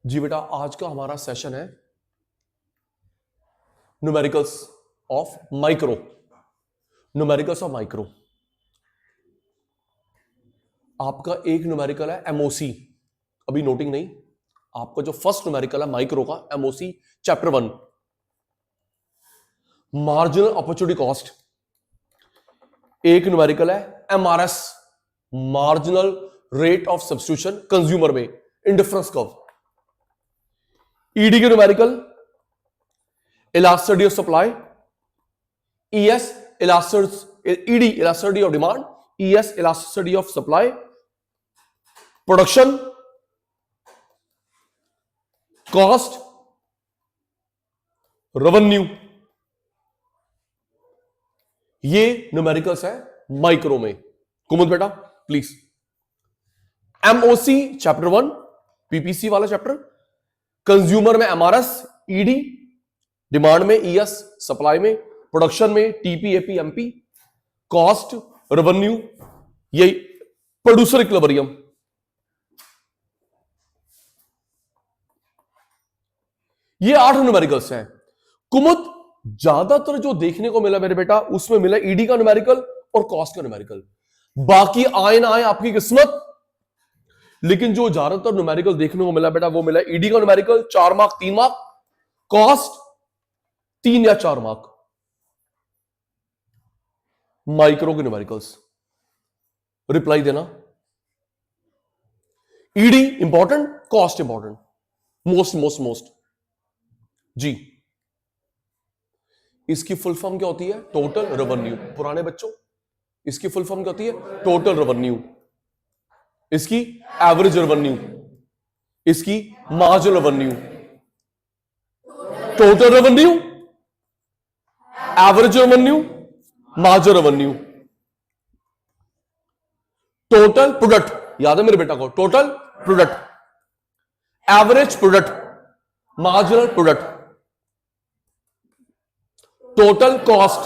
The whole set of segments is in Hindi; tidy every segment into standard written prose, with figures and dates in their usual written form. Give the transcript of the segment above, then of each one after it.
जी बेटा, आज का हमारा सेशन है numericals of micro. Numericals of micro आपका एक न्यूमेरिकल है एमओसी, अभी नोटिंग नहीं। आपका जो फर्स्ट न्यूमेरिकल है माइक्रो का MOC chapter 1, marginal opportunity cost. एक न्यूमेरिकल है MRS, marginal rate of substitution consumer में इंडिफरेंस कर्व। ईडी के numerical elasticity of supply, ES ED elasticity of demand, ES elasticity of supply, production, cost, revenue। ये न्यूमेरिकल्स है माइक्रो में। कुमुद बेटा प्लीज। एमओसी चैप्टर 1 पीपीसी वाला चैप्टर, कंज्यूमर में एमआरएस, ईडी, डिमांड में ईएस, सप्लाई में, प्रोडक्शन में TP, AP, MP, cost, revenue, यही प्रोड्यूसर इक्विलिब्रियम। ये 8 न्यूमेरिकल्स हैं। कुमुद ज्यादातर जो देखने को मिला मेरे बेटा उसमें मिला ईडी का न्यूमेरिकल और कॉस्ट का न्यूमेरिकल। बाकी आए ना आए आपकी किस्मत, लेकिन जो ज्यादातर न्यूमेरिकल देखने को मिला बेटा वो मिला ईडी का न्यूमेरिकल 4 मार्क 3 मार्क, कॉस्ट 3 या 4 मार्क। माइक्रो के न्यूमेरिकल्स रिप्लाई देना। ED important, cost important, most जी। इसकी फुल फॉर्म क्या होती है? Total revenue. पुराने बच्चों इसकी फुल फॉर्म क्या होती है? Total revenue. इसकी एवरेज रेवेन्यू, इसकी marginal revenue. Total revenue, average revenue, marginal revenue. Total product, याद है मेरे बेटा को, total product, average product, marginal product. Total cost,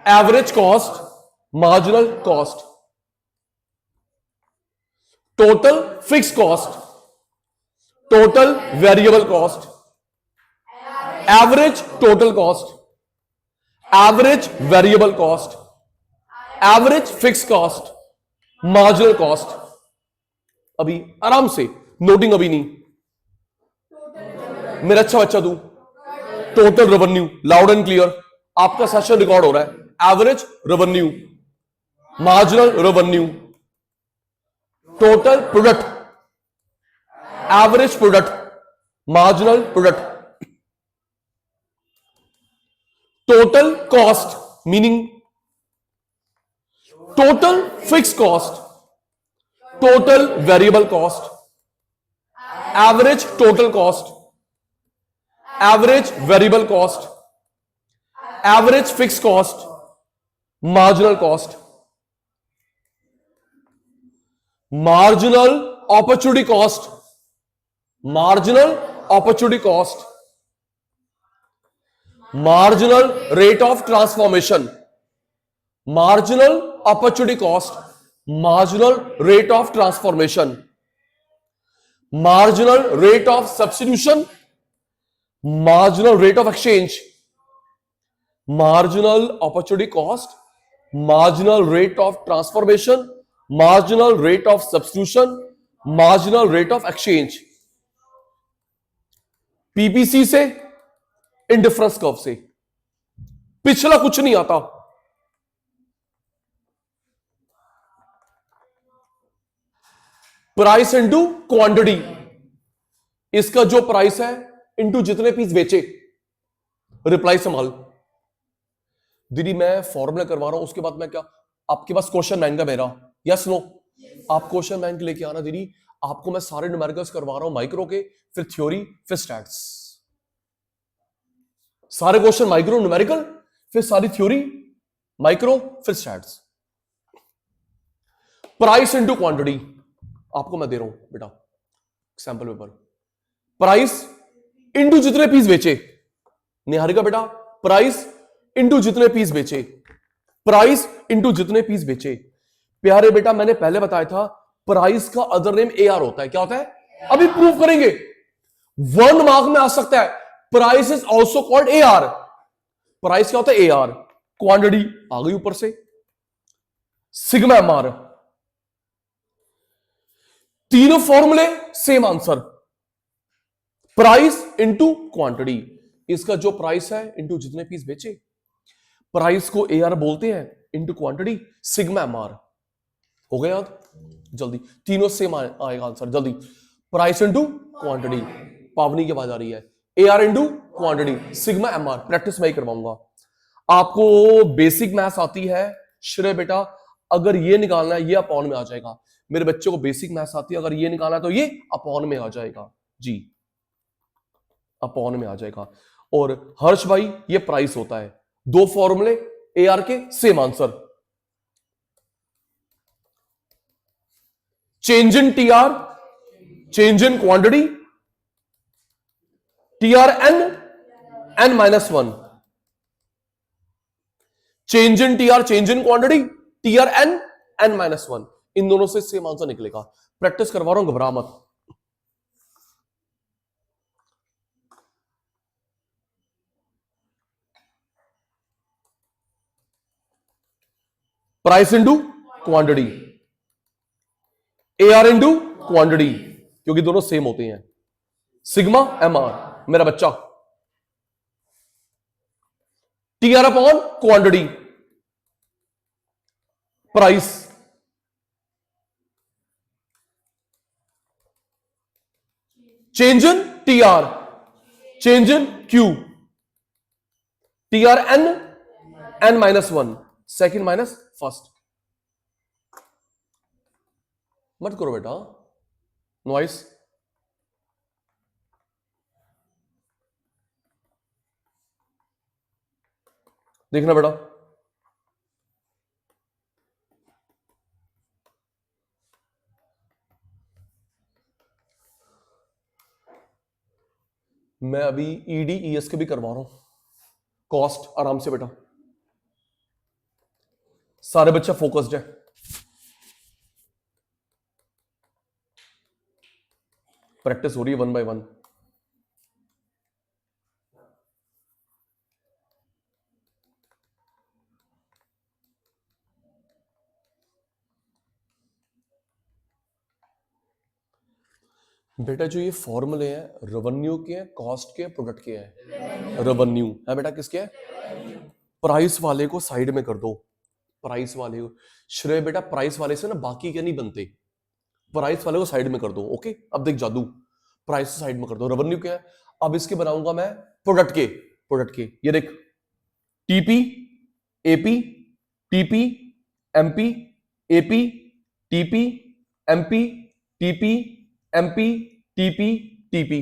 average cost, marginal cost. Total fix cost, total variable cost, average total cost, average variable cost, average fix cost, marginal cost. अभी आराम से नोटिंग, अभी नहीं मेरा अच्छा बच्चा तू। Total revenue, loud and clear, आपका सेशन रिकॉर्ड हो रहा है। Average revenue, marginal revenue, total product, average product, marginal product. Total cost meaning total fix cost, total variable cost, average total cost, average variable cost, average fix cost, marginal cost. Marginal opportunity cost, marginal opportunity cost, marginal rate of transformation, marginal opportunity cost, marginal rate of transformation, marginal rate of substitution, marginal rate of exchange. Marginal opportunity cost, marginal rate of transformation, marginal rate of substitution, marginal rate of exchange. PPC से, इंडिफरेंस कर्व से, पिछला कुछ नहीं आता। प्राइस इनटू क्वांटिटी, इसका जो प्राइस है इनटू जितने पीस बेचे। रिप्लाई संभाल दीदी, मैं फॉर्मूला करवा रहा हूं, उसके बाद मैं क्या, आपके पास क्वेश्चन बैंक का मेरा, यस नो? आप क्वेश्चन बैंक लेके आना दीदी, आपको मैं सारे न्यूमेरिकल्स करवा रहा हूं माइक्रो के, फिर थ्योरी, फिर स्टैट्स। सारे क्वेश्चन माइक्रो न्यूमेरिकल, फिर सारी थ्योरी माइक्रो, फिर स्टैट्स। प्राइस इनटू क्वांटिटी आपको मैं दे रहा हूं बेटा सैंपल पेपर। प्राइस इनटू जितने पीस बेचे, निहारिका बेटा, प्राइस इनटू जितने पीस बेचे, प्राइस इनटू जितने पीस बेचे। प्यारे बेटा मैंने पहले बताया था प्राइस का अदर नेम एआर होता है। क्या होता है? अभी प्रूव करेंगे। 1 मार्क में आ सकता है। Price is also called A R. Price क्या होता है? A are. क्वांटिटी आ गई ऊपर से, सिग्मा एम आर। तीनों फॉर्मूले same answer, price into quantity. इसका जो प्राइस है इंटू जितने पीस बेचे, प्राइस को ए आर बोलते हैं, into quantity sigma M R. हो गया याद? जल्दी, तीनों सेम आएगा आंसर, जल्दी। प्राइस इंटू क्वांटिटी, पावनी की आवाज आ रही है। A R into quantity sigma M R. Practice मैं ही करवाऊंगा आपको। बेसिक मैथ्स आती है श्रेय बेटा, अगर ये निकालना है ये अपॉन में आ जाएगा। मेरे बच्चे को बेसिक मैथ्स आती है, अगर ये निकालना है तो ये अपॉन में आ जाएगा जी, अपॉन में आ जाएगा। और हर्ष भाई ये प्राइस होता है। दो फॉर्मूले ए आर के, same answer. Change in T R, change in quantity, T R N, N minus one. Change in T R, change in quantity, T R N, N minus one. इन दोनों से सेम आंसर निकलेगा। प्रैक्टिस करवा रहा हूं, घबरा मत। प्राइस इंटू क्वांटिटी, ए आर इंटू क्वांटिटी, क्योंकि दोनों सेम होते हैं। सिग्मा एम आर मेरा बच्चा, T R upon quantity, price. Change in T R, change in Q, T R N, N minus one, second minus first. मत करो बेटा नॉइस। देखना बेटा, मैं अभी ईडी ईएस के भी करवा रहा हूं। कॉस्ट आराम से बेटा, सारे बच्चे फोकस्ड है। प्रैक्टिस हो रही है 1 बाय 1। बेटा जो ये फॉर्मूले हैं रेवेन्यू के हैं, कॉस्ट के, प्रोडक्ट के हैं। रेवेन्यू है बेटा किसके है? प्राइस वाले को साइड में कर दो, प्राइस वाले को। श्रेय बेटा प्राइस वाले से ना बाकी के नहीं बनते, प्राइस वाले को साइड में कर दो। ओके, अब देख जादू, प्राइस साइड में कर दो। रेवेन्यू क्या है? अब इसके बनाऊंगा मैं प्रोडक्ट के, प्रोडक्ट के। ये देख, TP, AP, TP, MP, AP, TP, MP, TP, MP, TP, TP.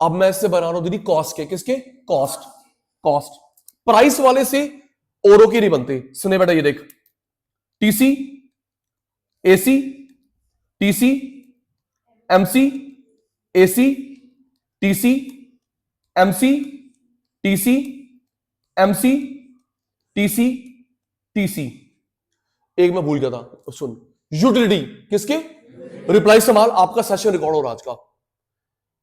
अब मैं इससे बना रहा हूं दीदी कॉस्ट के। किसके? Cost, cost. प्राइस वाले से औरों के नहीं बनते। सुने बेटा, ये देख, TC, AC, TC, MC, AC, TC, MC, TC, MC, TC, TC. एक मैं भूल गया था, सुन, यूटिलिटी। किसके? रिप्लाई संभाल, आपका सेशन रिकॉर्ड हो रहा आज का।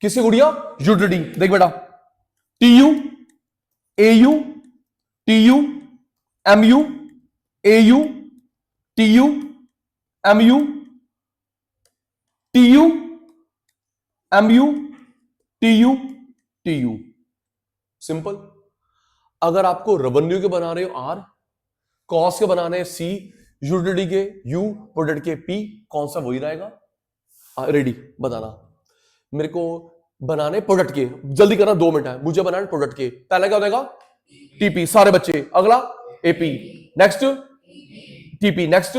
किसकी गुड़िया? यूटिलिटी। देख बेटा, TU, AU, TU, MU, AU, TU, MU, TU, MU, TU, TU. Simple. अगर आपको रेवेन्यू के बना रहे हो आर, कॉस्ट के बनाने हैं सी, यूटिलिटी के यू, प्रोडक्ट के पी, कौन सा वही रहेगा? रेडी बताना। मेरे को बनाने प्रोडक्ट के, जल्दी करना, 2 मिनट है। मुझे बनाने प्रोडक्ट के। पहला क्या हो जाएगा? टीपी, सारे बच्चे। अगला AP, next TP, next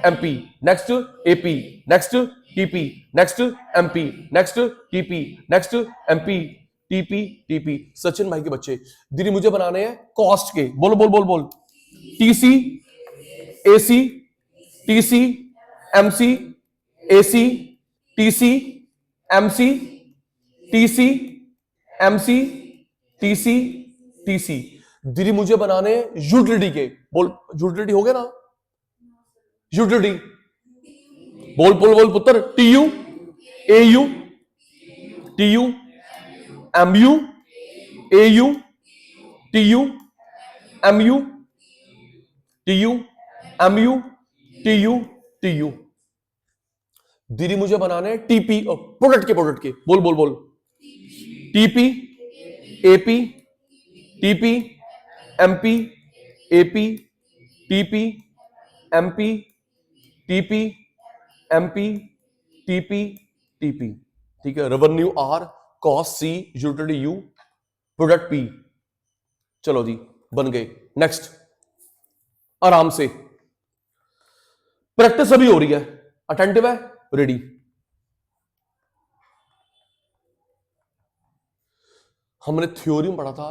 MP, next AP, next TP, next MP, next TP, next MP, TP, TP. Sachin भाई के बच्चे, दीदी मुझे बनाने हैं कॉस्ट के। बोलो बोल बोल बोल। TC, AC, TC, MC, AC, TC, MC, TC, MC, TC, TC. दीदी मुझे बनाने यूटिलिटी के। बोल, यूटिलिटी हो गया ना? यूटिलिटी बोल बोल बोल पुत्र, TU AU TU MU AU TU MU TU MU TU TU। दीदी मुझे बनाने TP, प्रोडक्ट के बोल बोल बोल, TP AP TP MP AP TP MP TP MP TP TP। ठीक है, revenue R, cost C, utility U, product P। चलो जी बन गए। नेक्स्ट, आराम से प्रैक्टिस अभी हो रही है, अटेंटिव है, रेडी। हमने थ्योरी में पढ़ा था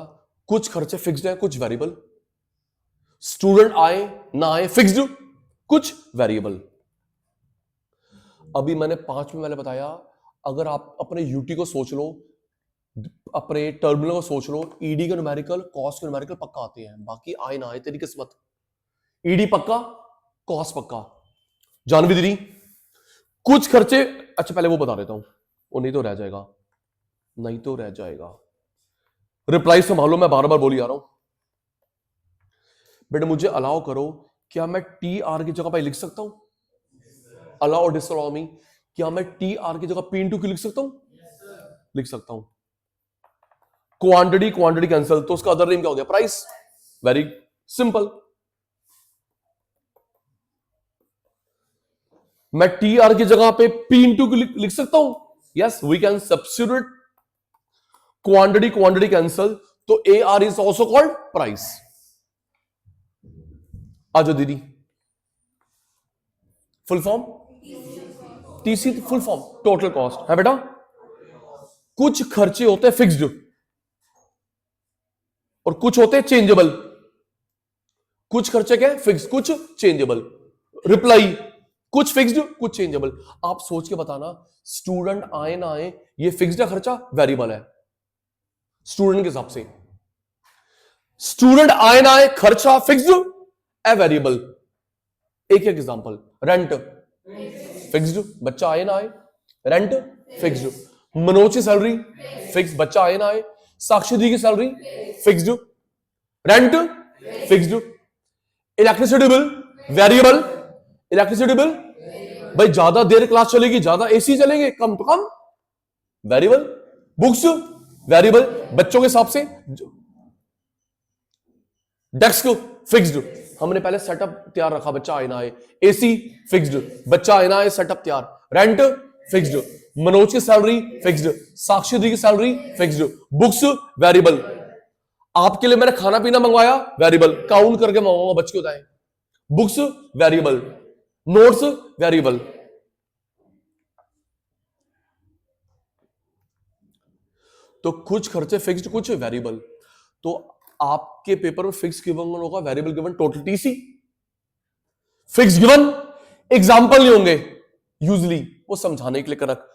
कुछ खर्चे फिक्स्ड है, कुछ वेरिएबल। स्टूडेंट आए ना आए फिक्स्ड, कुछ वेरिएबल। अभी मैंने 5 में मैंने बताया, अगर आप अपने यूटी को सोच लो, अपने टर्मिनल को सोच लो, ईडी का न्यूमेरिकल, कॉस्ट का न्यूमेरिकल पक्का आते हैं, बाकी आए ना आए तेरी किस्मत। ईडी पक्का, कॉस्ट पक्का। जानवी दीदी कुछ खर्चे, अच्छा पहले वो बता देता हूं, वो नहीं तो रह जाएगा, नहीं तो रह जाएगा। रिप्लाई संभालो, मैं बार बार बोली आ रहा हूं बेटा, मुझे अलाउ करो, क्या मैं टी आर की जगह पे लिख सकता हूं? अलाउ और डिसअलाउ मी, क्या मैं टी आर की जगह पी इंटू क्यू लिख सकता हूं? लिख सकता हूं। क्वांटिटी क्वांटिटी कैंसिल, तो उसका अदर नेम क्या हो गया? प्राइस। Very simple. मैं टी आर की जगह पे पी इंटू क्यू लिख सकता हूं? Yes, we can substitute quantity quantity cancel, तो A R is also called price. आजो दीदी, full form TC, full form total cost है बेटा। कुछ खर्चे होते हैं फिक्स्ड और कुछ होते हैं चेंजेबल। कुछ खर्चे क्या है? फिक्स, कुछ चेंजेबल। रिप्लाई, कुछ फिक्स्ड कुछ चेंजेबल। आप सोच के बताना, स्टूडेंट आए ना आए, ये फिक्स्ड है खर्चा, वेरिएबल है स्टूडेंट के हिसाब से। स्टूडेंट आए ना आए, खर्चा फिक्स्ड है वेरिएबल। एक एक एग्जांपल, रेंट फिक्स्ड, बच्चा आए ना आए, रेंट फिक्स्ड। मनोज की सैलरी फिक्स, बच्चा आए ना आए। साक्षी दी की salary fixed, rent fixed. Electricity bill variable, electricity bill भाई ज्यादा देर क्लास चलेगी, ज्यादा एसी चलेंगे, कम तो कम वेरिएबल। बुक्स वेरिएबल, बच्चों के हिसाब से। डेस्क फिक्स्ड, हमने पहले सेटअप तैयार रखा, बच्चा आए ना आए। एसी फिक्स्ड, बच्चा आए ना आए, सेटअप तैयार। रेंट फिक्स्ड, मनोज की सैलरी फिक्स्ड, साक्षी दी की सैलरी फिक्स्ड। बुक्स वेरिएबल, आपके लिए मैंने खाना पीना मंगवाया, वेरिएबल, काउंट करके मंगवाऊंगा बच्चे को बताएं। Books variable, notes variable. तो कुछ खर्चे फिक्स्ड कुछ वेरिएबल। तो आपके पेपर में फिक्स गिवन होगा, variable given, total TC. Fix given, example नहीं होंगे यूजली, वो समझाने के लिए कर रख।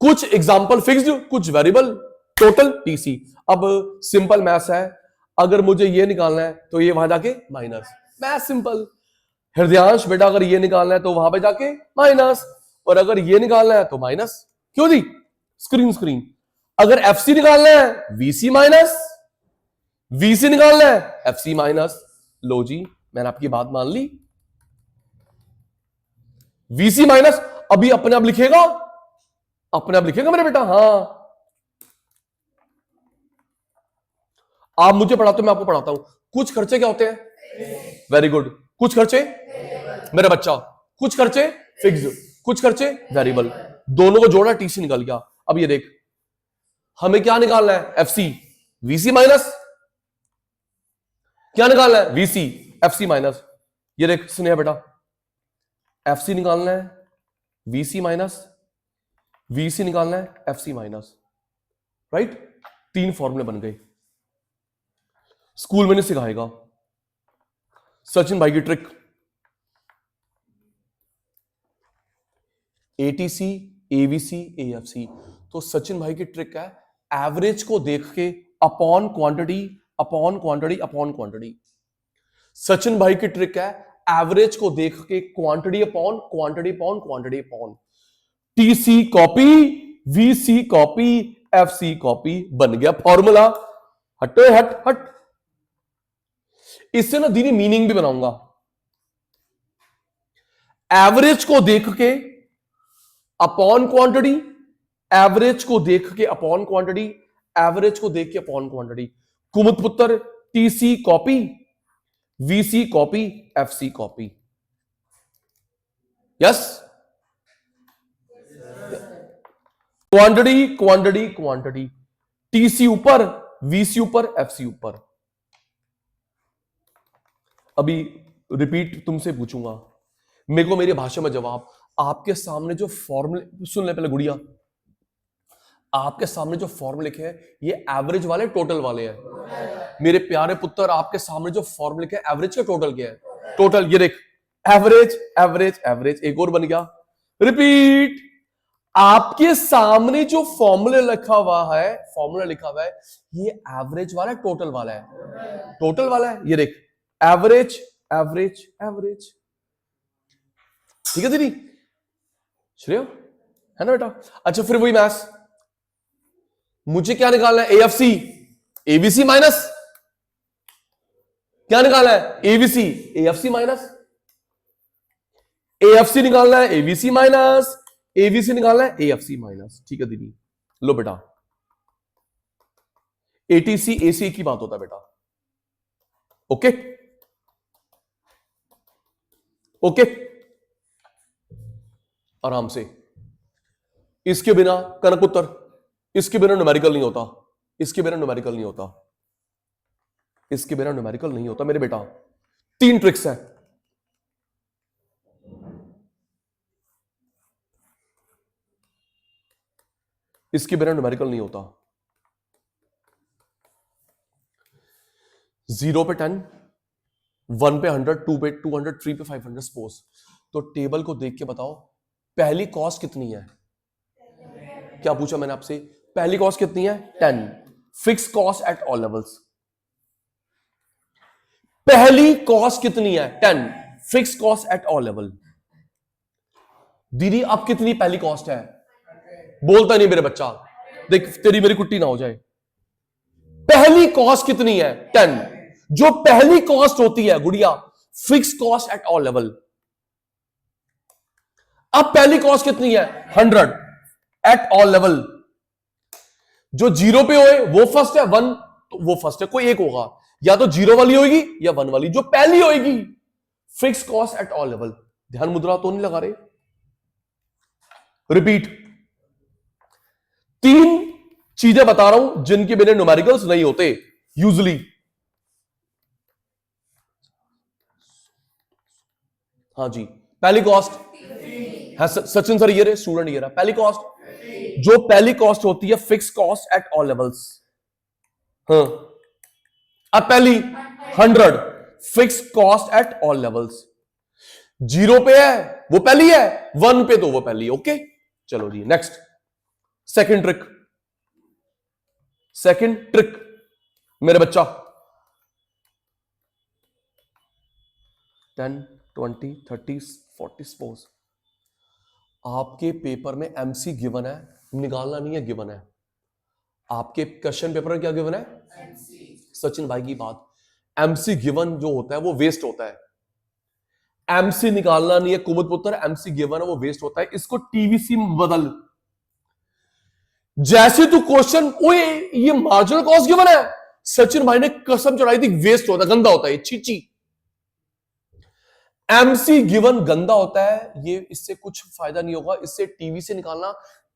कुछ एग्जांपल फिक्स्ड कुछ वेरिएबल, टोटल टीसी। अब सिंपल मैथ्स है, अगर मुझे ये निकालना है तो ये वहां जाके माइनस, मैथ सिंपल। हृदयांश बेटा अगर ये निकालना है तो वहां पे जाके माइनस, और अगर ये निकालना है तो माइनस। क्यों जी? Screen screen. अगर एफसी निकालना है वीसी माइनस, वीसी निकालना है एफसी माइनस। लो जी, मैंने आपकी बात मान ली। वीसी माइनस अभी अपने आप लिखेगा, अपने आप लिखेगा मेरे बेटा। हाँ, आप मुझे पढ़ाते हो, मैं आपको पढ़ाता हूं। कुछ खर्चे क्या होते हैं? Very good. कुछ खर्चे मेरा बच्चा, कुछ खर्चे फिक्स्ड कुछ खर्चे वेरिएबल, दोनों को जोड़ा टीसी निकल गया। अब ये देख, हमें क्या निकालना है? FC, VC minus. क्या निकालना है? VC, FC minus. ये देख सुनिए बेटा, एफसी निकालना है वीसी माइनस, वीसी निकालना है एफसी माइनस। राइट, 3 फॉर्मूले बन गए। स्कूल में नहीं सिखाएगा, सचिन भाई की ट्रिक। ATC, AVC, AFC. तो सचिन भाई की ट्रिक है, एवरेज को देख के upon quantity upon quantity upon quantity. Sachin भाई की ट्रिक है, एवरेज को देख के quantity upon quantity upon quantity upon TC copy, VC copy, FC copy, बन गया फॉर्मूला। हटे हट हट। इससे ना दीदी मीनिंग भी बनाऊंगा। एवरेज को देख के अपॉन क्वांटिटी, एवरेज को देख के अपॉन क्वांटिटी, एवरेज को देख के अपॉन क्वांटिटी। कुमुद पुत्र TC copy, VC copy, FC copy. Yes, quantity quantity quantity, TC ऊपर, वीसी ऊपर, एफसी ऊपर। अभी रिपीट तुमसे पूछूंगा, मेरे को मेरी भाषा में जवाब। आपके सामने जो फॉर्मूले सुन ले पहले गुड़िया, आपके सामने जो फॉर्मूले लिखे हैं ये एवरेज वाले टोटल वाले हैं। मेरे प्यारे पुत्र, आपके सामने जो फॉर्मूले लिखे हैं एवरेज का टोटल क्या है? टोटल। ये देख, एवरेज एवरेज एवरेज। एक और बन गया, रिपीट। आपके सामने जो फॉर्मूला लिखा हुआ है, फॉर्मूला लिखा हुआ है, ये एवरेज वाला टोटल वाला है, टोटल वाला है। ये देख, एवरेज एवरेज एवरेज। ठीक है दीदी, श्रेय है ना बेटा? अच्छा, फिर वही मैथ्स, मुझे क्या निकालना है? एएफसी, एबीसी माइनस, क्या निकालना है? एबीसी, एएफसी माइनस, एएफसी निकालना है, एबीसी माइनस, एबीसी निकालना है, एएफसी माइनस। ठीक है दीदी, लो बेटा, एटीसी एसी की बात होता है बेटा। ओके ओके, आराम से। इसके बिना कनक उत्तर, इसके बिना न्यूमेरिकल नहीं होता, इसके बिना न्यूमेरिकल नहीं होता, इसके बिना न्यूमेरिकल नहीं होता मेरे बेटा। 3 ट्रिक्स है। इसके बिना न्यूमेरिकल नहीं होता। 0 पे 10, 1 पे 100, 2 पे 200, 3 पे 500 सपोज। तो टेबल को देख के बताओ पहली कॉस्ट कितनी है? क्या पूछा मैंने आपसे? पहली कॉस्ट कितनी है? 10। Fix cost at all levels. पहली कॉस्ट कितनी है? 10। Fix cost at all level. दीदी अब कितनी पहली कॉस्ट है? बोलता नहीं मेरे बच्चा, देख तेरी मेरी कुट्टी ना हो जाए। पहली कॉस्ट कितनी है? 10। जो पहली कॉस्ट होती है गुड़िया, fix cost at all level. अब पहली कॉस्ट कितनी है? 100 एट ऑल लेवल। जो 0 पे होए वो फर्स्ट है, 1 तो वो फर्स्ट है, कोई एक होगा, या तो 0 वाली होगी या 1 वाली, जो पहली होगी। Fix cost at all level. ध्यान मुद्रा तो नहीं लगा रहे? रिपीट, 3 चीजें बता रहा हूं जिनके बिना न्यूमेरिकल्स नहीं होते यूजुअली। हाँ जी, पहली कॉस्ट है, सचिन सर ये रहे, स्टूडेंट ये रहा। पहली कॉस्ट, जो पहली कॉस्ट होती है fix cost at all levels. हाँ, अब पहली 100 fix cost at all levels. 0 पे है वो पहली है, 1 पे तो वो पहली। ओके चलो जी, next second trick. Second trick मेरे बच्चा, 10, 20, 30, 40 सपोज। आपके पेपर में एमसी गिवन है, निकालना नहीं है, गिवन है। आपके क्वेश्चन पेपर में क्या गिवन है? सचिन भाई की बात, एमसी गिवन जो होता है वो वेस्ट होता है। एमसी निकालना नहीं है कुमुद पुत्र, एमसी गिवन है वो वेस्ट होता है। इसको टीवीसी में बदल। जैसे तू क्वेश्चन, ओए ये मार्जिनल कॉस्ट गिवन है, सचिन भाई ने कसम चढ़ाई थी, वेस्ट होता है, गंदा होता है, चीची। एमसी गिवन गंदा होता है, ये इससे कुछ फायदा नहीं होगा। इससे टीवीसी निकालना,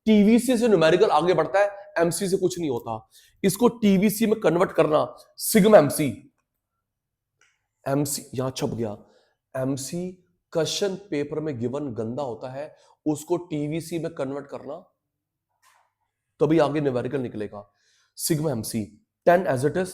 टीवीसी से न्यूमेरिकल आगे बढ़ता है, एमसी से कुछ नहीं होता। इसको टीवीसी में कन्वर्ट करना, सिग्मा एमसी। एमसी यहां छप गया, एमसी क्वेश्चन पेपर में गिवन गंदा होता है, उसको टीवीसी में कन्वर्ट करना, तभी आगे न्यूमेरिकल निकलेगा। Sigma MC 10 as it is,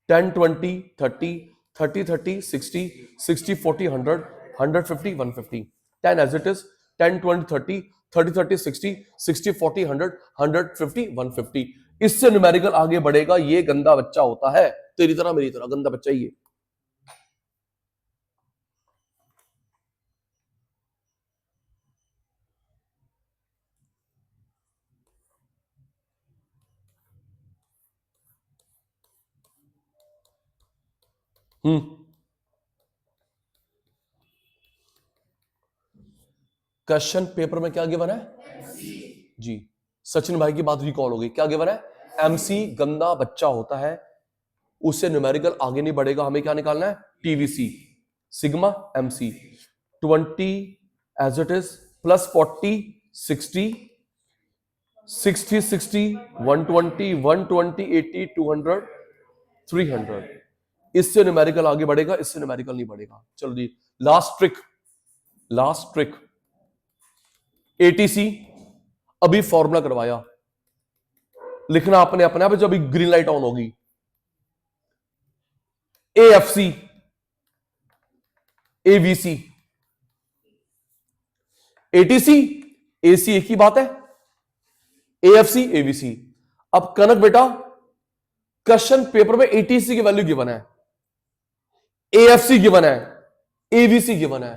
10, 20, 30, 30, 30, 60, 60, 40, 100, 150, 150, 10 as it is, 10, 20, 30, 30, 30, 60, 60, 40, 100, 150, 150। इससे न्यूमेरिकल आगे बढ़ेगा। ये गंदा बच्चा होता है, तेरी तरह मेरी तरह गंदा बच्चा ही है। क्वेश्चन पेपर में क्या गिवन है जी, सचिन भाई की बात रिकॉल हो गई। क्या गिवन है? एमसी गंदा बच्चा होता है, उससे न्यूमेरिकल आगे नहीं बढ़ेगा। हमें क्या निकालना है? TVC sigma MC 20 as it is plus 40 60 60 60 120 120 80 200 300। इससे न्यूमेरिकल आगे बढ़ेगा, इससे न्यूमेरिकल नहीं बढ़ेगा। चलो जी, लास्ट ट्रिक एटीसी। अभी फॉर्मूला करवाया, लिखना अपने अपने आप, जब ग्रीन लाइट ऑन होगी। एएफसी एवीसी एटीसी एसी एक ही बात है, एएफसी एवीसी। अब कनक बेटा, क्वेश्चन पेपर में एटीसी की वैल्यू गिवन है, एएफसी गिवन है, एवीसी गिवन है।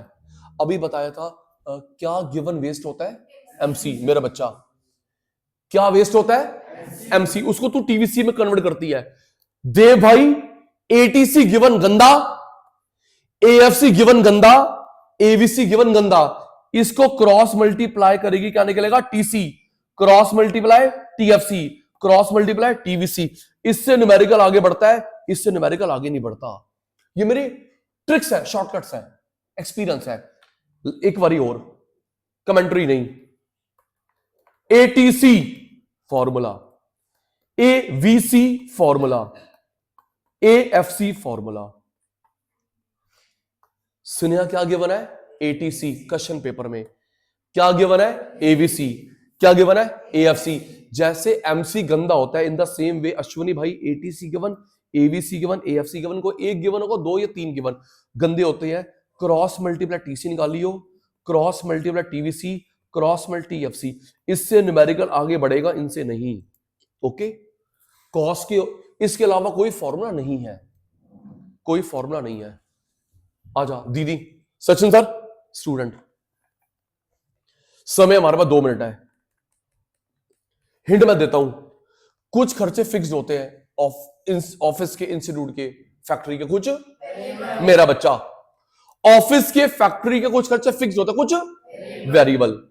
अभी बताया था क्या गिवन वेस्ट होता है? एमसी। मेरा बच्चा क्या वेस्ट होता है? एमसी। उसको तू टीवीसी में कन्वर्ट करती है। दे भाई, एटीसी गिवन गंदा, एएफसी गिवन गंदा, एवीसी गिवन गंदा। इसको क्रॉस मल्टीप्लाई करेगी, क्या निकलेगा? TC cross multiply TFC cross multiply TVC. इससे न्यूमेरिकल आगे बढ़ता है, इससे न्यूमेरिकल आगे नहीं बढ़ता। ये मेरी ट्रिक्स है, शॉर्टकट्स है, एक्सपीरियंस है। एक बारी और, कमेंट्री नहीं। ATC formula, AVC formula, AFC formula. सुनिया क्या गिवन है? एटीसी क्वेश्चन पेपर में। क्या गिवन है? एवीसी। क्या गिवन है? एएफसी। जैसे एमसी गंदा होता है, in the same way Ashwini भाई ATC given, AVC given, AFC given को एक गिवन होगा, दो या तीन गिवन गंदे होते हैं। क्रॉस मल्टीप्लाई टीसी निकालियो, cross multiply TVC, cross multi FC. इससे न्यूमेरिकल आगे बढ़ेगा, इनसे नहीं। ओके, कॉस के इसके अलावा कोई फॉर्मूला नहीं है, कोई फॉर्मूला नहीं है। आजा दीदी, सचिन सर स्टूडेंट। समय हमारे पास 2 मिनट है। हिंट मैं देता हूं, कुछ खर्चे फिक्स्ड होते हैं ऑफिस के, इंस्टीट्यूट के, फैक्ट्री के। कुछ मेरा बच्चा, ऑफिस के, फैक्ट्री के कुछ खर्चे फिक्स्ड होते हैं, कुछ वेरिएबल।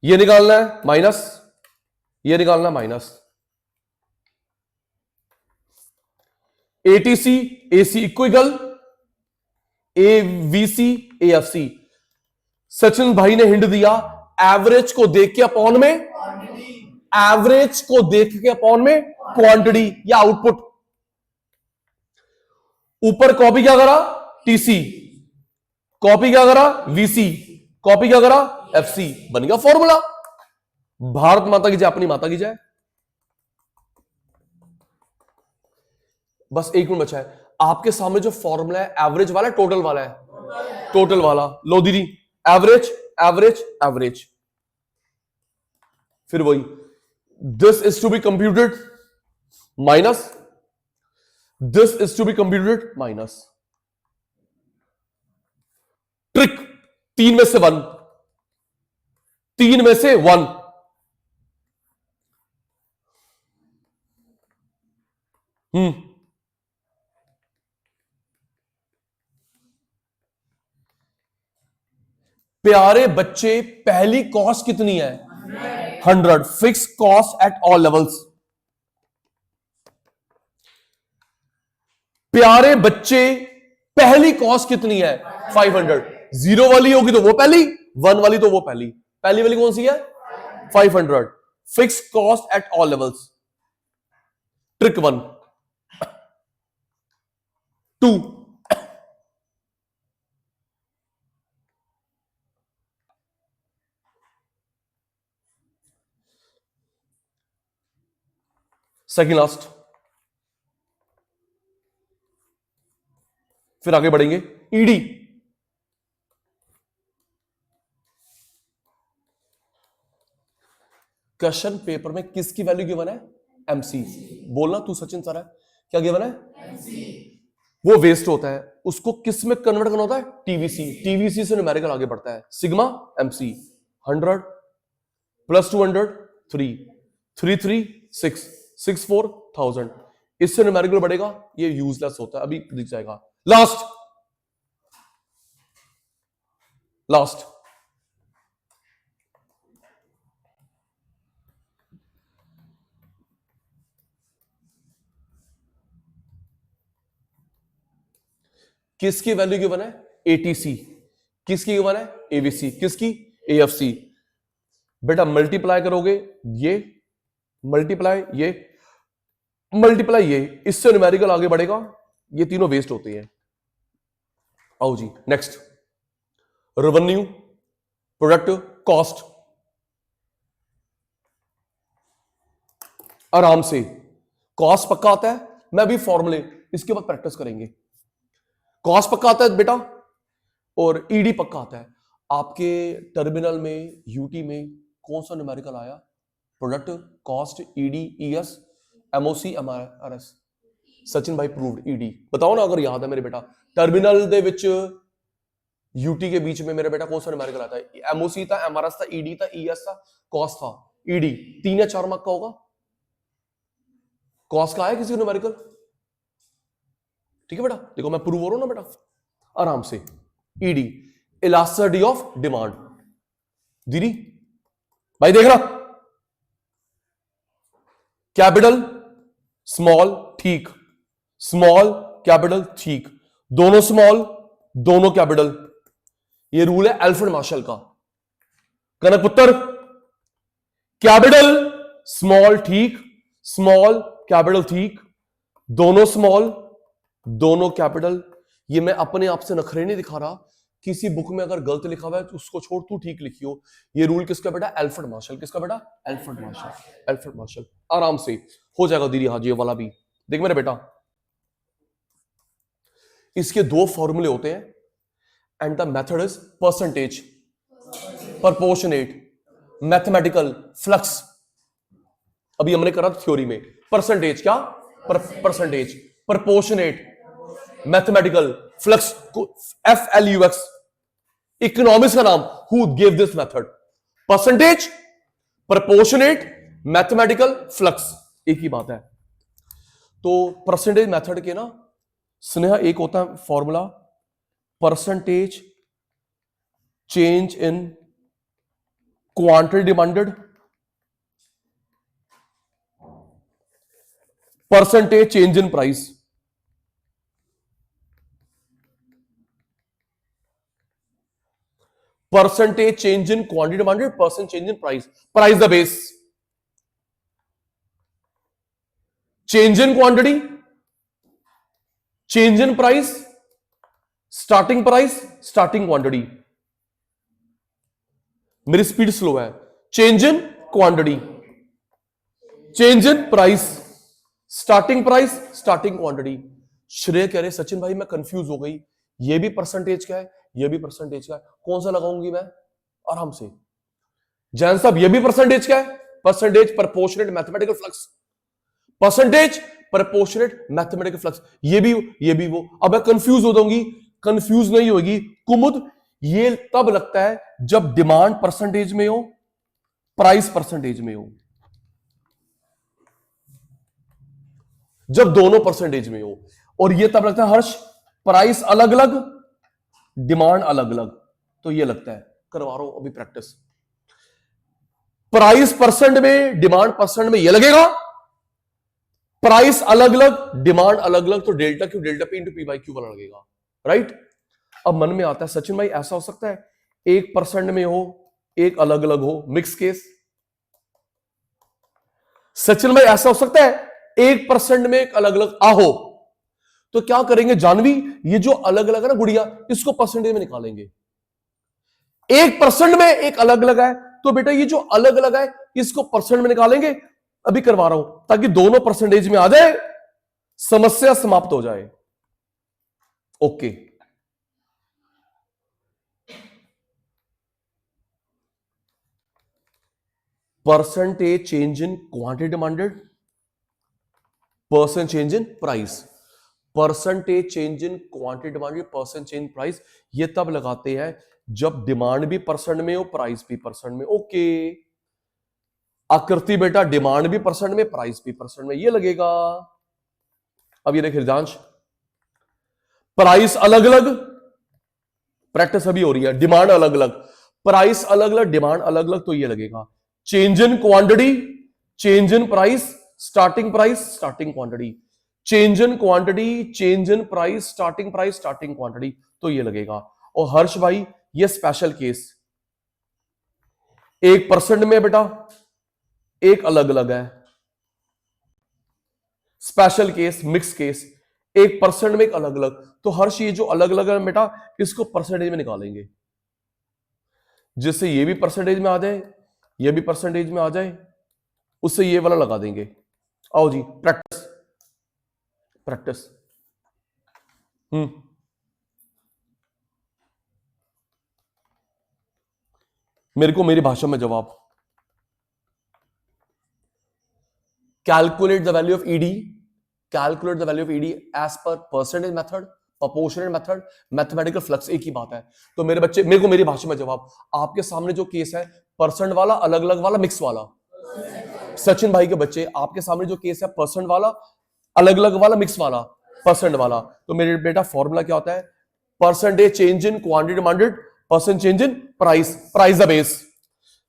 ये निकालना है माइनस, ये निकालना minus. ATC AC equal AVC AFC. Sachin भाई ने हिंट दिया, एवरेज को देख के अपॉन में, एवरेज को देख के अपॉन में क्वांटिटी या आउटपुट। ऊपर कॉपी क्या करा? टीसी, कॉपी क्या करा? वीसी, कॉपी क्या करा? एफसी। बन गया फॉर्मूला। भारत माता की जय, अपनी माता की जय। बस 1 मिनट बचा है। आपके सामने जो फॉर्मूला है, एवरेज वाला है, टोटल वाला है? टोटल वाला। लो दीदी, एवरेज एवरेज एवरेज, फिर वही, this is to be computed minus, this is to be computed minus. Trick 3 में से 1, 3 में से 1। प्यारे बच्चे, पहली कॉस्ट कितनी है? 100। Fix cost at all levels. प्यारे बच्चे, पहली कॉस्ट कितनी है? 500। 0 वाली होगी तो वो पहली, 1 वाली तो वो पहली। पहली वाली कौन सी है? 500। Fix cost at all levels. Trick 1 2। Second last, फिर आगे बढ़ेंगे। ईडी, क्वेश्चन पेपर में किसकी वैल्यू गिवन है? एमसी। बोलना तू सचिन सर है, क्या गिवन है? एमसी। वो वेस्ट होता है, उसको किस में कन्वर्ट करना होता है? टीवीसी। टीवीसी से न्यूमेरिकल आगे बढ़ता है, सिग्मा एमसी। 100 प्लस 200 3 3 3 6 6 4 1000। इससे न्यूमेरिकल बढ़ेगा, ये यूजलेस होता है, अभी दिख जाएगा। लास्ट लास्ट किसकी वैल्यू गिवन है? एटीसी। किसकी गिवन है? एवीसी। किसकी? एएफसी। बेटा मल्टीप्लाई करोगे, ये मल्टीप्लाई ये मल्टीप्लाई ये, इससे न्यूमेरिकल आगे बढ़ेगा, ये तीनों वेस्ट होते हैं। आओ जी नेक्स्ट, रेवेन्यू, प्रोडक्ट, कॉस्ट। आराम से कॉस्ट पक्का आता है, मैं अभी फॉर्मूले इसके बाद प्रैक्टिस करेंगे। कॉस्ट पक्का आता है बेटा, और ईडी पक्का आता है। आपके टर्मिनल में, यूटी में कौन सा न्यूमेरिकल आया? Product, cost, ED, ES, MOC, MRS. Sachin भाई प्रूव्ड ईडी। बताओ ना अगर याद है मेरे बेटा, टर्मिनल दे विच यूटी के बीच में मेरे बेटा कौन सा न्यूमेरिकल आता है? एमओसी था, एमआरएस था, ईडी था, ईएस था, कॉस्ट था। ईडी 3 या 4 मार्क का होगा। कॉस्ट का आया किसी न्यूमेरिकल? ठीक है बेटा, देखो मैं प्रूव हो रहा हूं ना बेटा, आराम से। ED, elasticity of demand. दीदी भाई देख रहा, कैपिटल स्मॉल ठीक, स्मॉल कैपिटल ठीक, दोनों स्मॉल दोनों कैपिटल, ये रूल है एल्फ्रेड मार्शल का। कनक पुत्र, कैपिटल स्मॉल ठीक, स्मॉल कैपिटल ठीक, दोनों स्मॉल दोनों कैपिटल। ये मैं अपने आप से नखरे नहीं दिखा रहा, किसी बुक में अगर गलत लिखा हुआ है तो उसको छोड़, तू ठीक लिखियो। ये रूल किसका बेटा? Alfred Marshall. किसका बेटा? Alfred Marshall. Alfred Marshall. आराम से हो जाएगा दीदी, हाँ जी, ये वाला भी देख मेरे बेटा। इसके 2 फॉर्मूले होते हैं, and the method is percentage, proportionate, mathematical, flux. अभी हमने करा थ्योरी में परसेंटेज, क्या percentage, proportionate, mathematical, flux, FLUX। Economics का नाम, who give this method? Percentage, proportionate, mathematical, flux, एक ही बात है। तो परसेंटेज मेथड के ना स्नेहा एक होता है formula, percentage change in quantity demanded, percentage change in price. Percentage change in quantity demanded, percent change in price. Price the base, change in quantity, change in price, starting price, starting quantity. मेरी स्पीड स्लो है। Change in quantity, change in price, starting price, starting quantity. श्रेय कह रहे सचिन भाई मैं कंफ्यूज हो गई, ये भी परसेंटेज का है, ये भी परसेंटेज का है, कौन सा लगाऊंगी मैं? आराम से जैन साहब, ये भी परसेंटेज का है, percentage proportionate mathematical flux, percentage proportionate mathematical flux, ये भी वो। अब मैं कंफ्यूज हो जाऊंगी, कंफ्यूज नहीं होगी कुमुद। ये तब लगता है जब डिमांड परसेंटेज में हो, प्राइस परसेंटेज में हो, जब दोनों परसेंटेज में हो। और ये तब लगता है हर्ष प्राइस अलग अलग, डिमांड अलग अलग। तो ये लगता है, करवा रहा हूं अभी प्रैक्टिस। प्राइस परसेंट में, डिमांड परसेंट में, ये लगेगा। प्राइस अलग अलग, डिमांड अलग अलग, तो delta Q delta P into P by Q वाला लगेगा, राइट। अब मन में आता है सचिन भाई ऐसा हो सकता है 1% में हो, एक अलग अलग हो, मिक्स केस। सचिन भाई ऐसा हो सकता है 1% में एक अलग अलग हो, तो क्या करेंगे जानवी, ये जो अलग अलग है ना गुड़िया, इसको परसेंटेज में निकालेंगे। 1% में एक अलग अलग है, तो बेटा ये जो अलग अलग है इसको परसेंट में निकालेंगे। अभी करवा रहा हूं ताकि दोनों परसेंटेज में आ जाए, समस्या समाप्त हो जाए। Okay, percentage change in quantity demanded, percent change in price, percentage change in quantity demanded, percent change price. ये तब लगाते हैं जब डिमांड भी परसेंट में हो, प्राइस भी परसेंट में। ओके, आकृति बेटा डिमांड भी परसेंट में, प्राइस भी परसेंट में, ये लगेगा। अब ये देख हृदयांश, प्राइस अलग अलग, प्रैक्टिस अभी हो रही है, डिमांड अलग अलग, प्राइस अलग अलग, डिमांड अलग अलग, तो ये लगेगा change in quantity, change in price, starting price, starting quantity, change in quantity, change in price, starting price, starting quantity, तो ये लगेगा। और हर्ष भाई ये स्पेशल केस, एक परसेंट में बेटा एक अलग अलग है, स्पेशल केस, मिक्स केस, एक परसेंट में एक अलग अलग, तो हर्ष ये जो अलग अलग है बेटा इसको परसेंटेज में निकालेंगे, जिससे ये भी परसेंटेज में आ जाए, ये भी परसेंटेज में आ जाए, उससे ये वाला लगा देंगे। आओ जी, प्रैक्टिस प्रैक्टिस। मेरे को मेरी भाषा में जवाब, calculate the value of ED, calculate the value of ED as per percentage method, proportional method, mathematical flux, एक ही बात है। तो मेरे बच्चे, मेरे को मेरी भाषा में जवाब, आपके सामने जो केस है परसेंट वाला, अलग अलग वाला, मिक्स वाला, सचिन भाई के बच्चे आपके सामने जो केस है परसेंट वाला, अलग अलग वाला, मिक्स वाला, परसेंट वाला, तो मेरे बेटा फॉर्मूला क्या होता है, percentage change in quantity demanded, percent change in price, price the base.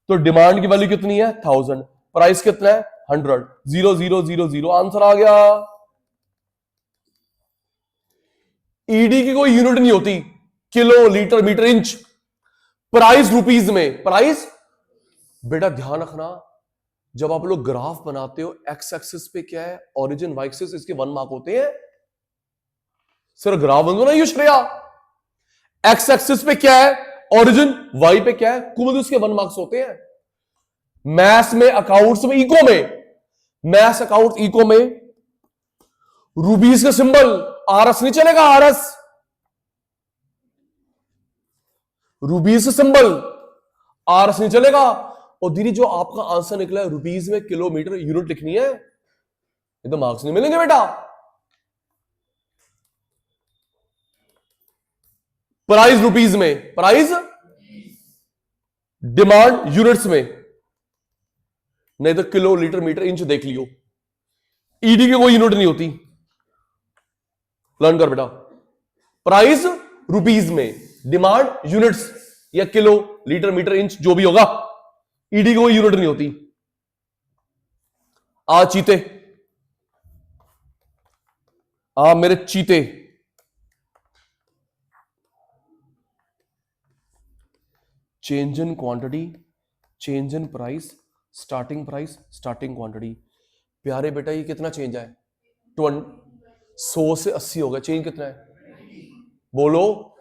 तो डिमांड की वैल्यू कितनी है 1000, प्राइस कितना है 100, 0000, आंसर आ गया। ईडी की कोई यूनिट नहीं होती, kilo, litre, metre, inch, price rupees में, प्राइस। बेटा ध्यान रखना, जब आप लोग ग्राफ बनाते हो, एक्स एक्सिस पे क्या है ओरिजिन, वाई एक्सिस, इसके 1 मार्क होते हैं। सिर्फ ग्राफ बन दो ना, ये श्रेया, एक्स एक्सिस पे क्या है ओरिजिन, वाई पे क्या है, कुल उसके 1 मार्क्स होते हैं। मैथ्स में, अकाउंट्स में, इको में, मैथ्स अकाउंट इको में रूबीज का सिंबल आरएस नहीं चलेगा, आरएस, रूबीज का सिंबल आरएस नहीं चलेगा। और दीदी जो आपका आंसर निकला है रुपीज में, किलोमीटर, यूनिट लिखनी है, ये तो मार्क्स नहीं मिलेंगे बेटा। प्राइस रुपीज में, प्राइस, डिमांड यूनिट्स में, नहीं तो किलो, लीटर, मीटर, इंच देख लियो। ईडी की कोई यूनिट नहीं होती, लर्न कर बेटा। प्राइस रुपीज में, डिमांड यूनिट्स, या किलो, लीटर, मीटर, इंच, जो भी होगा, ईडी की कोई यूनिट नहीं होती। आ चीते, आ मेरे चीते, change in quantity, change in price, starting price, starting quantity. प्यारे बेटा ये कितना चेंज है, 100 से 80 हो गया, चेंज कितना है बोलो,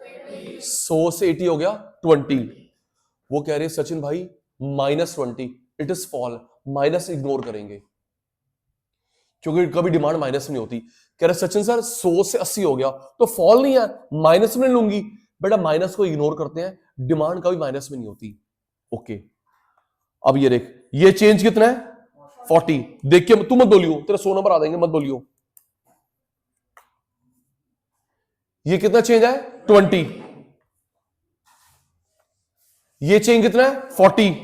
100 से 80 हो गया 20। वो कह रहे सचिन भाई -20, it is fall, minus ignore करेंगे क्योंकि कभी डिमांड माइनस नहीं होती। कह रहे सचिन सर 100 से 80 हो गया तो फॉल नहीं है, माइनस में लूंगी। बेटा माइनस को इग्नोर करते हैं, डिमांड कभी माइनस में नहीं होती। ओके, अब ये देख, ये चेंज कितना है 40, देख के तू मत बोलियो, तेरा 100 नंबर आ जाएंगे, मत बोलियो। ये कितना चेंज है 20, ये चेंज कितना है 40,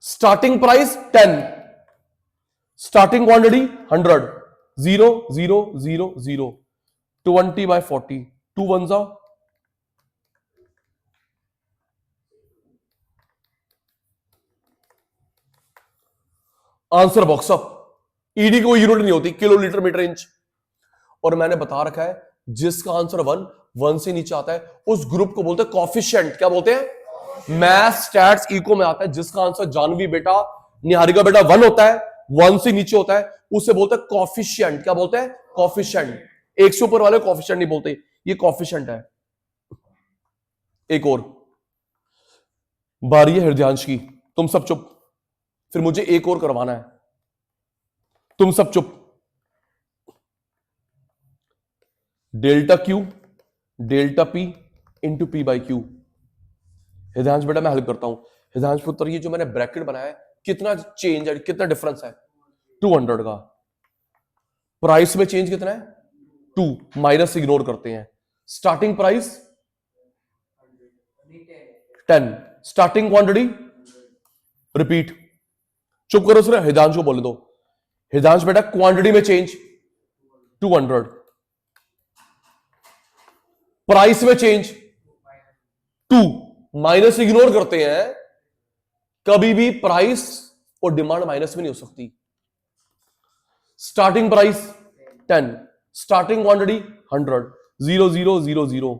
स्टार्टिंग प्राइस 10, स्टार्टिंग क्वांटिटी 100, 0 0 0 0, 20/40, 2 1 जा, आंसर बॉक्स अप। ईडी को यूनिट नहीं होती, किलो, लीटर, मीटर, इंच। और मैंने बता रखा है जिसका आंसर 1 से नीचे आता है उस ग्रुप को बोलते हैं कोएफिशिएंट। क्या बोलते हैं, मैथ्स, स्टैट्स, इको में आता है जिसका आंसर जानवी बेटा, निहारिका बेटा 1 होता है, 1 से नीचे होता है, उसे बोलते हैं कोएफिशिएंट। क्या बोलते हैं, कोएफिशिएंट। 1 से ऊपर वाले कोएफिशिएंट नहीं बोलते, ये कोएफिशिएंट है। एक और बारी है हृदयांश की, तुम सब चुप, फिर मुझे एक और करवाना है, तुम सब चुप। Delta Q, delta P into P by Q. Hridayansh बेटा मैं हेल्प करता हूं। हृदयांश पुत्र ये जो मैंने ब्रैकेट बनाया है कितना चेंज है, कितना डिफरेंस है 200 का। प्राइस में चेंज कितना है 2, माइनस इग्नोर करते हैं। Starting price 10, starting quantity repeat. चुप करो सर, हृदयांश को बोले दो। हृदयांश बेटा क्वांटिटी में चेंज 200। प्राइस में चेंज 2, माइनस इग्नोर करते हैं, कभी भी प्राइस और डिमांड माइनस में नहीं हो सकती। Starting price 10, starting quantity 100, 0 0 0 0,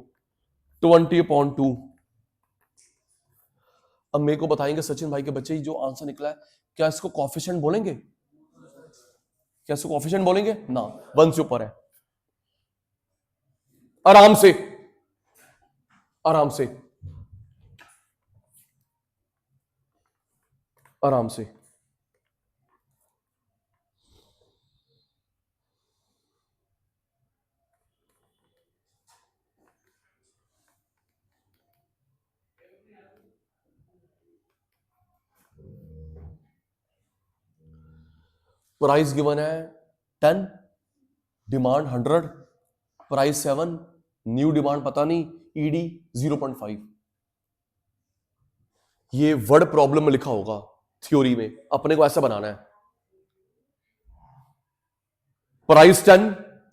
20/2। अब मेरे को बताएंगे सचिन भाई के बच्चे जो आंसर निकला है, क्या इसको कोएफिशिएंट बोलेंगे? क्या इसको कोएफिशिएंट बोलेंगे ना? 1 से ऊपर है। आराम से, आराम से, आराम से। प्राइस गिवन है 10, डिमांड 100, प्राइस 7, न्यू डिमांड पता नहीं, ईडी 0.5। ये वर्ड प्रॉब्लम में लिखा होगा थ्योरी में, अपने को ऐसा बनाना है। Price 10,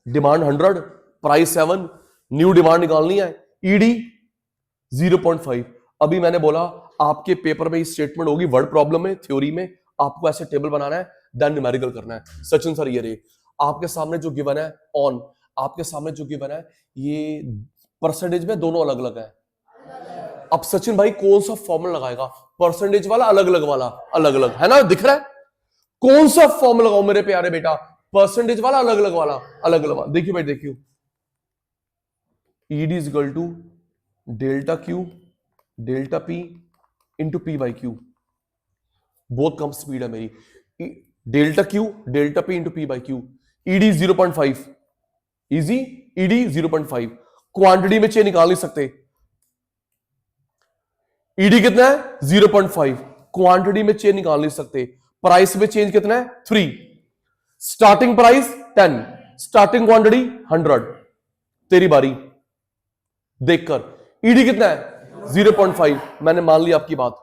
demand 100, price 7, new demand निकालनी है, ईडी 0.5। अभी मैंने बोला आपके पेपर में स्टेटमेंट होगी वर्ड प्रॉब्लम में, थ्योरी में आपको ऐसे टेबल बनाना है, देन न्यूमेरिकल करना है। सचिन सर ये रे आपके सामने जो गिवन है ऑन, आपके सामने जो गिवन है ये परसेंटेज में दोनों अलग अलग है। अब सचिन भाई कौन सा फॉर्मूला लगाएगा? परसेंटेज वाला अलग अलग वाला अलग अलग है ना, दिख रहा है? कौन सा फॉर्मूला लगाओ मेरे प्यारे बेटा? परसेंटेज वाला अलग अलग वाला अलग अलग वाला। देखिए भाई देखियो, ED is equal to delta Q delta P into P by Q. बहुत कम स्पीड है मेरी। Delta Q delta P into P by Q. ED 0.5, easy, ED 0.5। Quantity में चेंज निकाल नहीं सकते। ईडी कितना है? 0.5। क्वांटिटी में चेंज निकाल नहीं सकते। प्राइस में चेंज कितना है? 3। Starting price 10, starting quantity 100। तेरी बारी, देखकर ईडी कितना है? 0.5। मैंने मान ली आपकी बात।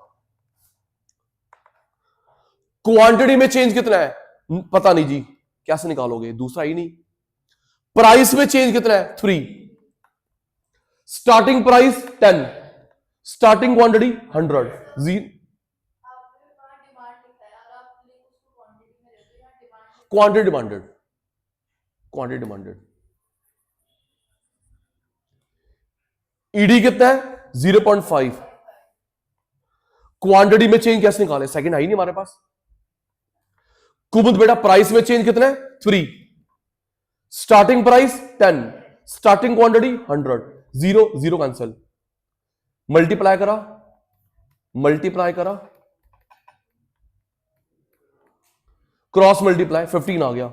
क्वांटिटी में चेंज कितना है? पता नहीं जी, कैसे निकालोगे? दूसरा ही नहीं। प्राइस में चेंज कितना है? 3। Starting price 10, starting quantity 100। Quantity demanded, quantity demanded. ED कितना है? 0.5। क्वांटिटी में चेंज कैसे निकाले? सेकंड है ही नहीं हमारे पास। कुमुद बेटा प्राइस में चेंज कितना है? 3। Starting price 10, starting quantity 100। 0 0 cancel. Multiply करा, मल्टीप्लाई करा, क्रॉस मल्टीप्लाई, 15 आ गया।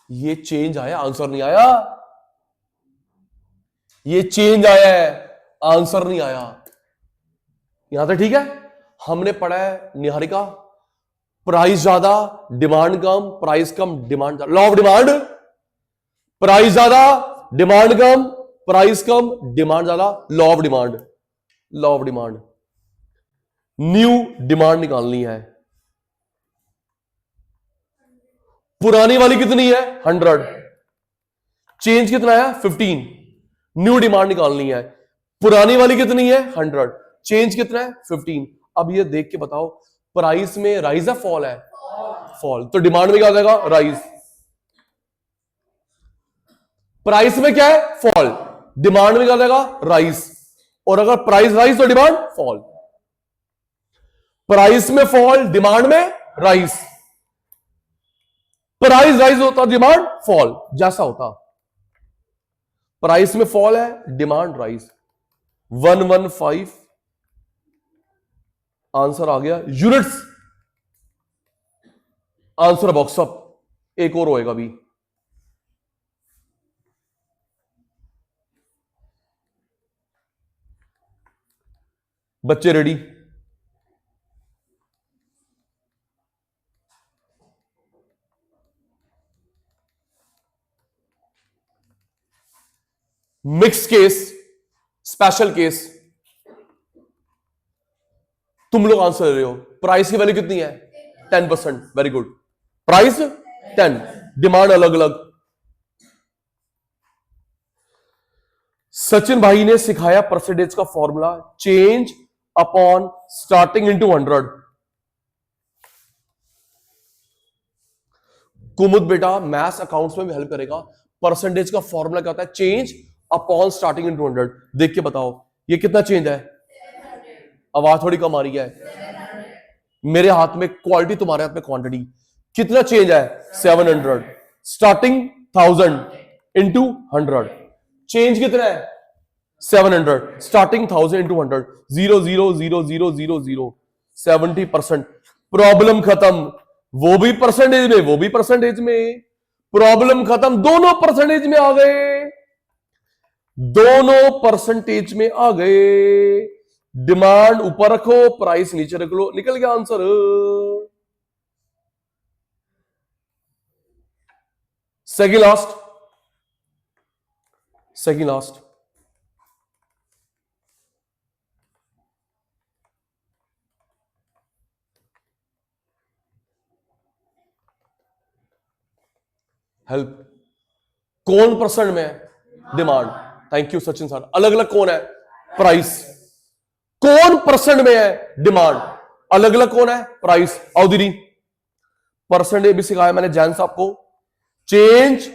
ये चेंज आया, आंसर नहीं आया। ये चेंज आया है, आंसर नहीं आया। यहां तक ठीक है? हमने पढ़ा है निहारिका, प्राइस ज्यादा डिमांड कम, प्राइस कम डिमांड ज्यादा। लॉ ऑफ डिमांड, प्राइस ज्यादा डिमांड कम, प्राइस कम डिमांड ज्यादा। Law of demand, law of demand. New demand निकालनी है। पुरानी वाली कितनी है? 100। चेंज कितना है? 15। न्यू डिमांड निकालनी है। पुरानी वाली कितनी है? 100। चेंज कितना है? 15। अब ये देख के बताओ प्राइस में राइज है फॉल है? फॉल। तो डिमांड में क्या हो जाएगा? राइज। प्राइस में क्या है? फॉल। डिमांड में क्या हो जाएगा? राइज। और अगर प्राइस राइज तो डिमांड फॉल। प्राइस में फॉल, डिमांड में राइज। प्राइस राइज होता, डिमांड फॉल, जैसा होता। प्राइस में फॉल है, डिमांड राइज। 115 आंसर आ गया। Units answer box up. एक और होएगा भी। बच्चे ready? Mix case, special case. तुम लोग आंसर दे रहे हो। प्राइस की वैल्यू कितनी है? 10%। Very good. प्राइस 10, डिमांड अलग अलग। सचिन भाई ने सिखाया परसेंटेज का formula, change upon starting into 100। कुमुद बेटा मैथ्स अकाउंट्स में भी हेल्प करेगा। परसेंटेज का फॉर्मूला क्या होता है? Change upon starting into 100। देख के बताओ ये कितना चेंज है? आवाज थोड़ी कम आ रही है। मेरे हाथ में क्वालिटी, तुम्हारे हाथ में क्वांटिटी। कितना चेंज है? 700। स्टार्टिंग 1000 इंटू 100, चेंज कितना है? 700। Starting 1000 into 100, 0,000,000, 70%। प्रॉब्लम खत्म। वो भी परसेंटेज में, वो भी परसेंटेज में। प्रॉब्लम खत्म, दोनों परसेंटेज में आ गए, दोनों परसेंटेज में आ गए। डिमांड ऊपर रखो, प्राइस नीचे रख लो, निकल गया answer. Second last, second last. Help. कौन परसेंट में है? Demand. Thank you Sachin sir. अलग अलग कौन है? प्राइस। कौन परसेंट में है? डिमांड। अलग अलग कौन है? प्राइस। आओ दीदी, परसेंटेज भी सिखाया मैंने जैन साहब को। Change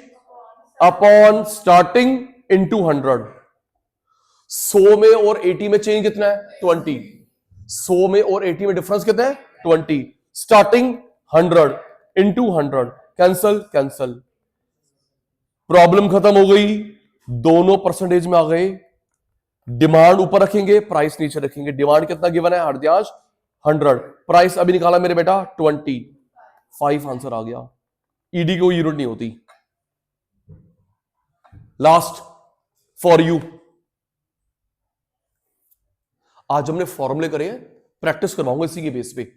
upon starting into 100। 100 में और 80 में चेंज कितना है? 20। 100 में और 80 में डिफरेंस कितना है? 20। Starting 100 into 100, cancel cancel. Problem खत्म हो गई, दोनों परसेंटेज में आ गए। डिमांड ऊपर रखेंगे, प्राइस नीचे रखेंगे। डिमांड कितना गिवन है हरदयाश? 100। प्राइस अभी निकाला मेरे बेटा 25। आंसर आ गया। ईडी की कोई यूनिट नहीं होती। Last for you. आज हमने फॉर्मूले करे हैं, प्रैक्टिस करवाऊंगा इसी के बेस पे।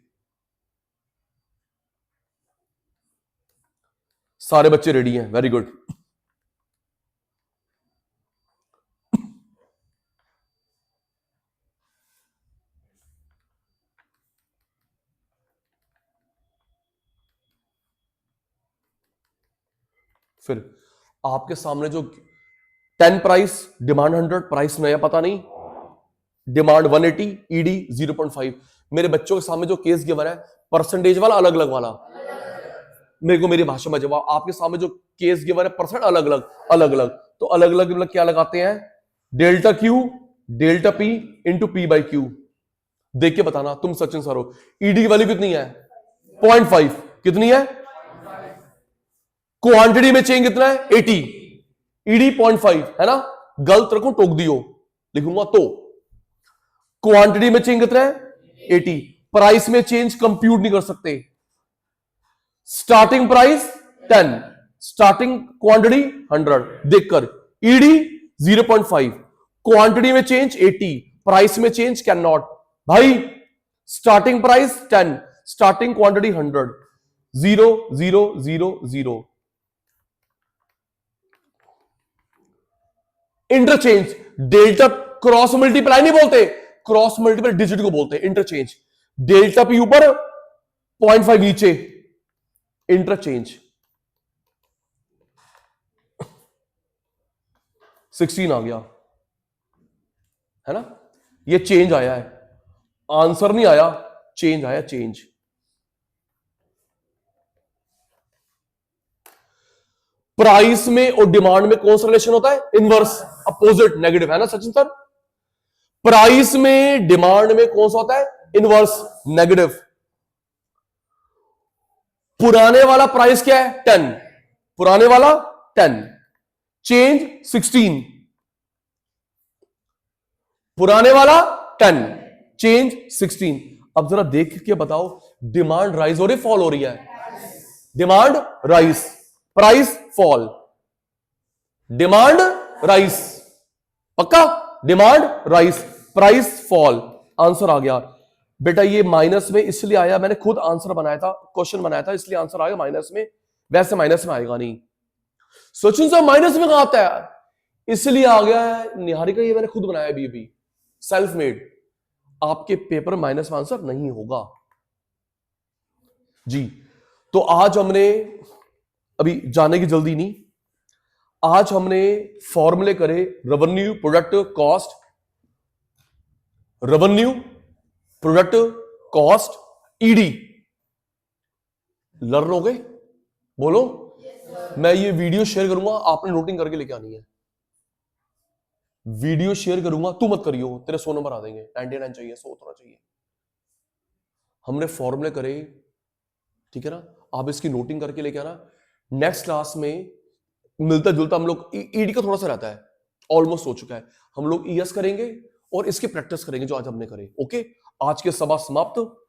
सारे बच्चे रेडी हैं? Very good. फिर आपके सामने जो 10 प्राइस, डिमांड 100, प्राइस नया पता नहीं, डिमांड 180, ईडी 0.5। मेरे बच्चों के सामने जो केस गिवन है, परसेंटेज वाला अलग अलग वाला, मेरे को मेरी भाषा में जवाब। आपके सामने जो केस गिवन है परसेंट अलग अलग, अलग अलग, तो अलग अलग मतलब क्या लगाते हैं? Delta Q delta P into P by Q. देख के बताना तुम सचिन सर हो। ईडी की वैल्यू कितनी है? 0.5। कितनी है? क्वांटिटी में चेंज कितना है? 80। ईडी 0.5 है ना? गलत रखूं टोक दियो, लिखूंगा तो। क्वांटिटी में चेंज कितना है? 80। प्राइस में चेंज कंप्यूट नहीं कर सकते। Starting price 10, starting quantity 100। देखकर ईडी 0.5, क्वांटिटी में चेंज 80, प्राइस में चेंज कैन नॉट। भाई starting price 10, starting quantity 100, 0 0 0 0। Interchange delta cross multiply नहीं बोलते, क्रॉस मल्टीप्लाई डिजिट को बोलते हैं इंटरचेंज। डेल्टा पी ऊपर 0.5 नीचे, इंटरचेंज। 16 आ गया है ना? ये चेंज आया है, आंसर नहीं आया, चेंज आया, चेंज। प्राइस में और डिमांड में कौन सा रिलेशन होता है? इनवर्स, अपोजिट, नेगेटिव, है ना सचिन सर? प्राइस में डिमांड में कौन सा होता है? Inverse, negative. पुराने वाला प्राइस क्या है? 10, पुराने वाला 10, चेंज 16। पुराने वाला 10, चेंज 16। अब जरा देख के बताओ, डिमांड राइज हो रही, फॉल हो रही है? Demand rise, price fall. Demand rise, पक्का? Demand rise, price fall. Answer आ गया बेटा। ये माइनस में इसलिए आया, मैंने खुद आंसर बनाया था, क्वेश्चन बनाया था, इसलिए आंसर आया माइनस में। वैसे माइनस में आएगा नहीं। सोचो सर माइनस में कहां आता है? इसलिए आ गया है निहारिका, ये मैंने खुद बनाया अभी, सेल्फ मेड। आपके पेपर माइनस में आंसर नहीं होगा जी। तो आज हमने अभी जाने की जल्दी नहीं। आज हमने फॉर्मूले करे revenue, product, cost, revenue, product, cost, ED. Learn हो गए? बोलो। मैं ये वीडियो शेयर करूंगा, आपने नोटिंग करके लेके आनी है। वीडियो शेयर करूंगा, तू मत करियो, तेरे 100 नंबर आ देंगे। 99 चाहिए, 100 उतना चाहिए। हमने फॉर्मूले करे, ठीक है ना, आप इसकी नोटिंग करके लेके आना। नेक्स्ट क्लास में मिलता जुलता हम लोग ईडी का थोड़ा सा रहता है, ऑलमोस्ट हो चुका है। हम लोग ईएस करेंगे और इसकी प्रैक्टिस करेंगे जो आज हमने करे। ओके, आज के सभा समाप्त।